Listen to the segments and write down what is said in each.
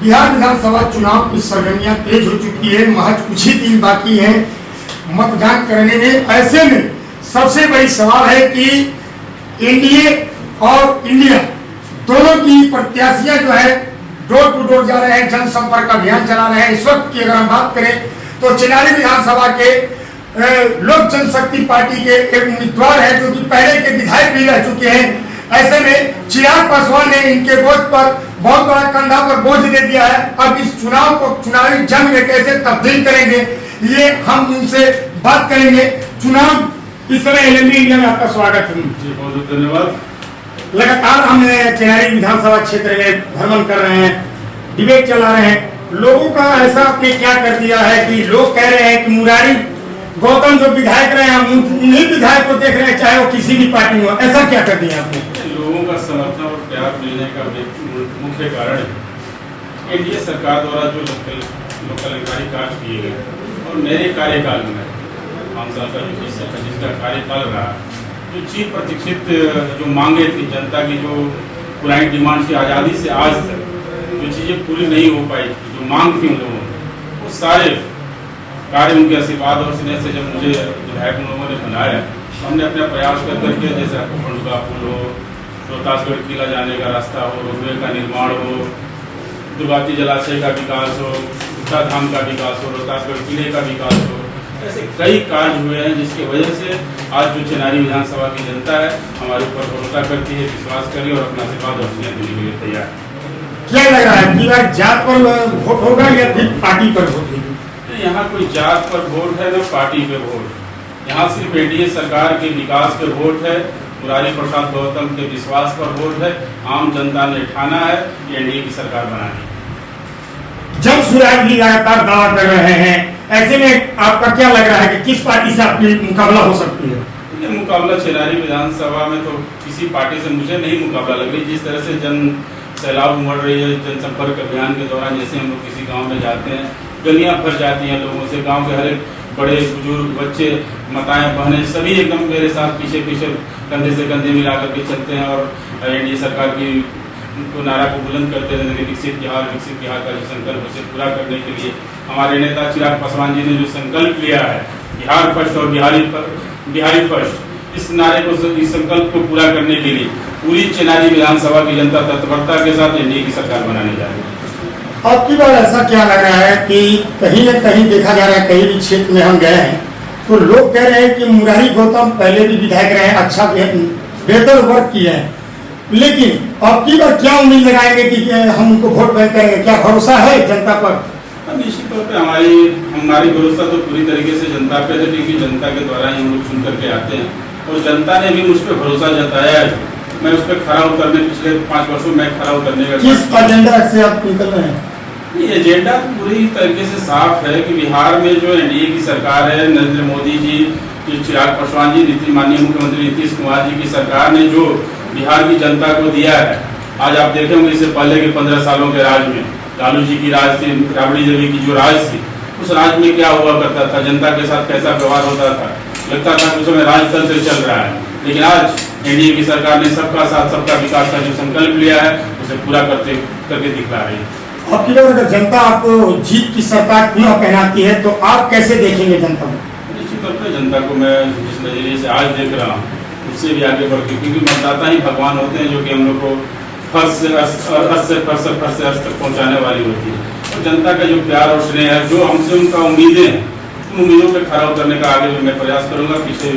बिहार विधानसभा चुनाव की सरगर्मियां तेज हो चुकी है। महज कुछ ही दिन बाकी है मतदान करने में। ऐसे में सबसे बड़ी सवाल है कि एनडीए और इंडिया दोनों की प्रत्याशियां जो है डोर टू डोर जा रहे हैं, जनसंपर्क अभियान चला रहे हैं। इस वक्त की अगर हम बात करें तो चिनारी विधानसभा के लोक जनशक्ति पार्टी के एक उम्मीदवार है जो कि पहले के विधायक भी रह चुके हैं। ऐसे में चिराग पासवान ने इनके बोझ पर बहुत बड़ा कंधा पर बोझ दे दिया है। अब इस चुनाव को चुनावी जंग में कैसे तब्दील करेंगे ये हम उनसे बात करेंगे। चुनाव इस समय एलएनडी इंडिया में आपका स्वागत है। जी बहुत बहुत धन्यवाद। लगातार हम चिनारी विधानसभा क्षेत्र में भ्रमण कर रहे हैं, डिबेट चला रहे हैं। लोगों का ऐसा आपने क्या कर दिया है कि लोग कह रहे हैं कि मुरारी गौतम जो विधायक रहे हैं उन्हीं विधायक को देख रहे हैं, चाहे वो किसी भी पार्टी में हो। ऐसा क्या कर दिया आपने? लोगों का समर्थन और प्यार मिलने का मुख्य कारण है एनडीए सरकार द्वारा जो कल्याणकारी कार्य किए गए और मेरे कार्यकाल में 5 साल का जिसका कार्यकाल रहा, जो चीज प्रतीक्षित जो मांगे थी जनता की, जो पुरानी डिमांड थी आज़ादी से आज तक जो चीज़ें पूरी नहीं हो पाई थी, जो मांग थी उन लोगों में, वो सारे कार्य उनके आशीर्वाद और स्नेह से जब मुझे विधायक उन लोगों ने बनाया, हमने अपना प्रयास कर करके जैसे आपको पंडुका पुल हो, रोहतासगढ़ किला जाने का रास्ता हो, रोपवे का निर्माण हो, दुर्गावती जलाशय का विकास हो, उत्तराधाम का विकास हो, रोहतासगढ़ किले का विकास हो, ऐसे कई कार्य हुए हैं जिसकी वजह से आज जो चिनारी विधानसभा की जनता है हमारे ऊपर भरोसा करती है, विश्वास करी और अपना आशीर्वाद और स्नेह देने के लिए तैयार है। क्या लग रहा है कि जात पर वोट होगा या फिर पार्टी पर वोट होगी? यहाँ कोई जात पर वोट है न पार्टी पे वोट। यहाँ सिर्फ एनडीए सरकार के विकास पे वोट है, मुरारी प्रसाद गौतम के विश्वास पर वोट है। आम जनता ने ठाना है कि एनडीए की सरकार बनानी है। जब सुराग भी लगातार दावा कर रहे हैं, ऐसे में आपका क्या लग रहा है कि किस पार्टी से आपकी मुकाबला हो सकती है? ये मुकाबला चिनारी विधानसभा में तो किसी पार्टी से मुझे नहीं मुकाबला लग रही। जिस तरह से जन सैलाब उमड़ रही है जनसंपर्क अभियान के दौरान, जैसे हम लोग किसी गाँव में जाते हैं, गलियां भर जाती हैं लोगों से, गांव के हर एक बड़े बुजुर्ग बच्चे माताएं बहनें सभी एकदम मेरे साथ पीछे पीछे कंधे से कंधे मिला करके चलते हैं और एनडीए सरकार की को नारा को बुलंद करते रहते हैं। विकसित बिहार का जो संकल्प उसे पूरा करने के लिए हमारे नेता चिराग पासवान जी ने जो संकल्प लिया है बिहार फर्स्ट और बिहारी फर्स्ट, इस नारे को, इस संकल्प को पूरा करने के लिए पूरी चिनारी विधानसभा की जनता तत्परता के साथ एनडीए की सरकार बनाने जा रही है। अब की बार ऐसा क्या लग रहा है कि कहीं न कहीं देखा जा रहा है, कहीं भी क्षेत्र में हम गए हैं तो लोग कह रहे हैं कि मुरारी गौतम पहले भी विधायक रहे, अच्छा बेहतर वर्क किए हैं, लेकिन अब की बार क्या उम्मीद लगाएंगे कि हम उनको वोट बैंक करेंगे? क्या भरोसा है जनता पर? निश्चित तौर पे हमारी भरोसा तो पूरी तरीके से जनता पे है, क्योंकि जनता के द्वारा ही हम लोग चुन करके आते हैं और जनता ने भी मुझ पर भरोसा जताया है। मैं उस पर खरा उतरने, पिछले 5 वर्षों में खरा उतरने का किस एजेंडा से आप निकल रहे हैं? ये एजेंडा तो पूरी तरीके से साफ है कि बिहार में जो एनडीए की सरकार है, नरेंद्र मोदी जी, चिराग पासवान जी, माननीय मुख्यमंत्री नीतीश कुमार जी की सरकार ने जो बिहार की जनता को दिया है, आज आप देखे होंगे इससे पहले के 15 सालों के राज में लालू जी की राज थी, राबड़ी देवी की जो राज थी, उस राज में क्या हुआ करता था, जनता के साथ कैसा व्यवहार होता था, लगता था उस समय राजतंत्र चल रहा है। लेकिन आज एनडीए की सरकार ने सबका साथ सबका विकास का जो संकल्प लिया है उसे पूरा करके दिखला रही है। अब की बार अगर जनता आपको जीत की सरकार पुनः पहनाती है तो आप कैसे देखेंगे जनता को? निश्चित तौर पर जनता को मैं जिस नजरिए से आज देख रहा हूँ उससे भी आगे बढ़ के, क्योंकि मतदाता ही भगवान होते हैं जो कि हम लोग को फर्श से अर्श तक पहुँचाने वाली होती है। और जनता का जो प्यार और स्नेह है, जो हमसे उनका उम्मीदें हैं, उन उम्मीदों पर खरा उतरने का आगे भी मैं प्रयास करूँगा। पीछे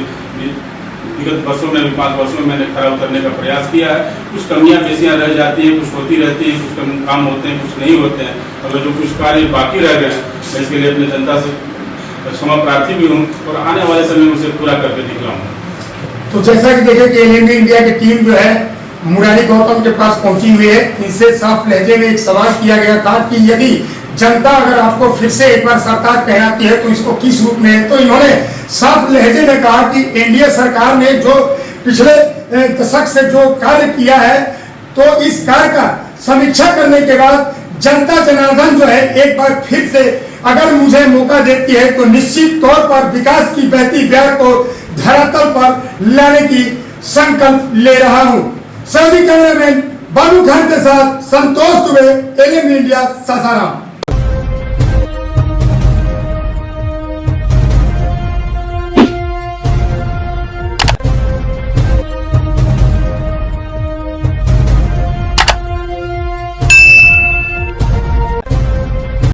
विगत वर्षों में 5 वर्षों में मैंने खरा उतरने का प्रयास किया है। कुछ कमियां पेशियां रह जाती हैं, कुछ होती रहती हैं, कुछ काम होते हैं, कुछ नहीं होते हैं। अगर जो कुछ कार्य बाकी रह गए मैं इसके लिए अपनी जनता से क्षमा प्रार्थी भी हूँ और आने वाले समय में उसे पूरा करके दिखलाऊंगा। तो जैसा कि देखें कि एलएनडी इंडिया की टीम जो है मुरारी गौतम के पास पहुंची हुई है, इनसे साफ लहजे में एक सवाल किया गया था कि यदि जनता अगर आपको फिर से एक बार सरकार कहलाती है तो इसको किस रूप में? तो इन्होंने साफ लहजे में कहा कि एनडीए सरकार ने जो पिछले दशक से जो कार्य किया है तो इस कार्य का समीक्षा करने के बाद जनता जनार्दन जो है एक बार फिर से अगर मुझे मौका देती है तो निश्चित तौर पर विकास की बहती लहर को धरातल पर लाने की संकल्प ले रहा हूं। सभी कैमरामैन बाबू खान के साथ संतोष दुबे, एलियन इंडिया, सासाराम।